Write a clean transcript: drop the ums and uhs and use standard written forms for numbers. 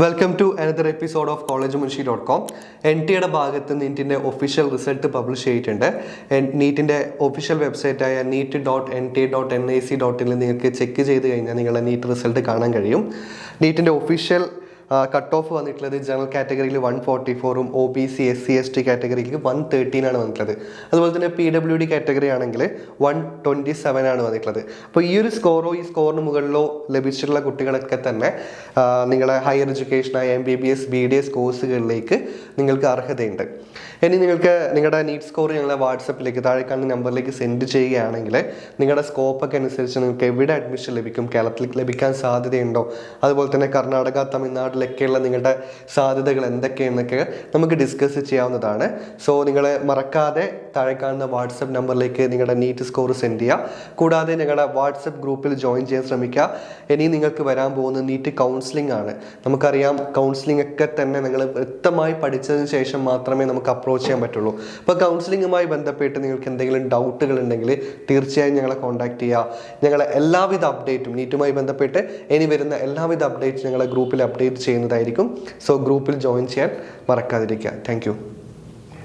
Welcome to another episode of collegemunshi.com. NTയുടെ ഭാഗത്ത് നീറ്റിൻ്റെ ഒഫീഷ്യൽ റിസൾട്ട് പബ്ലിഷ് ചെയ്തിട്ടുണ്ട്. നീറ്റിൻ്റെ ഒഫീഷ്യൽ വെബ്സൈറ്റായ neet.nt.nic.in നിങ്ങൾക്ക് ചെക്ക് ചെയ്ത് കഴിഞ്ഞാൽ നിങ്ങളുടെ നീറ്റ് റിസൾട്ട് കാണാൻ കഴിയും. നീറ്റിൻ്റെ ഒഫീഷ്യൽ കട്ട് ഓഫ് വന്നിട്ടുള്ളത് ജനറൽ കാറ്റഗറിയിൽ 144ഉം OBC SC ST കാറ്റഗറിക്ക് 113 ആണ് വന്നിട്ടുള്ളത്. അതുപോലെ തന്നെ PWD കാറ്റഗറി ആണെങ്കിൽ 127 ആണ് വന്നിട്ടുള്ളത്. അപ്പോൾ ഈ ഒരു സ്കോറോ ഈ സ്കോറിന് മുകളിലോ ലഭിച്ചിട്ടുള്ള കുട്ടികളൊക്കെ തന്നെ നിങ്ങളെ ഹയർ എഡ്യൂക്കേഷനായ MBBS BDS കോഴ്സുകളിലേക്ക് നിങ്ങൾക്ക് അർഹതയുണ്ട്. ഇനി നിങ്ങൾക്ക് നിങ്ങളുടെ നീറ്റ് സ്കോർ ഞങ്ങളെ വാട്സപ്പിലേക്ക് താഴെ കാണുന്ന നമ്പറിലേക്ക് സെൻഡ് ചെയ്യുകയാണെങ്കിൽ നിങ്ങളുടെ സ്കോപ്പൊക്കെ അനുസരിച്ച് നിങ്ങൾക്ക് എവിടെ അഡ്മിഷൻ ലഭിക്കും, കേരളത്തിൽ ലഭിക്കാൻ സാധ്യതയുണ്ടോ, അതുപോലെ തന്നെ കർണാടക തമിഴ്നാട്ടിലൊക്കെയുള്ള നിങ്ങളുടെ സാധ്യതകൾ എന്തൊക്കെയെന്നൊക്കെ നമുക്ക് ഡിസ്കസ് ചെയ്യാവുന്നതാണ്. സോ നിങ്ങൾ മറക്കാതെ താഴെ കാണുന്ന വാട്സപ്പ് നമ്പറിലേക്ക് നിങ്ങളുടെ നീറ്റ് സ്കോർ സെൻഡ് ചെയ്യുക. കൂടാതെ ഞങ്ങളുടെ വാട്സപ്പ് ഗ്രൂപ്പിൽ ജോയിൻ ചെയ്യാൻ ശ്രമിക്കുക. ഇനി നിങ്ങൾക്ക് വരാൻ പോകുന്ന നീറ്റ് കൗൺസിലിംഗ് ആണ്. നമുക്കറിയാം കൗൺസിലിംഗ് ഒക്കെ തന്നെ നിങ്ങൾ വ്യക്തമായി പഠിച്ചതിന് ശേഷം മാത്രമേ നമുക്ക് അപ്രോച്ച് ചെയ്യാൻ പറ്റുള്ളൂ. അപ്പോൾ കൗൺസിലിങ്ങുമായി ബന്ധപ്പെട്ട് നിങ്ങൾക്ക് എന്തെങ്കിലും ഡൗട്ടുകൾ ഉണ്ടെങ്കിൽ തീർച്ചയായും ഞങ്ങളെ കോൺടാക്ട് ചെയ്യുക. ഞങ്ങളെ എല്ലാവിധ അപ്ഡേറ്റും നീറ്റുമായി ബന്ധപ്പെട്ട് ഇനി വരുന്ന എല്ലാവിധ അപ്ഡേറ്റും ഞങ്ങളെ ഗ്രൂപ്പിൽ അപ്ഡേറ്റ് ചെയ്യുന്നതായിരിക്കും. സോ ഗ്രൂപ്പിൽ ജോയിൻ ചെയ്യാൻ മറക്കാതിരിക്കുക. താങ്ക്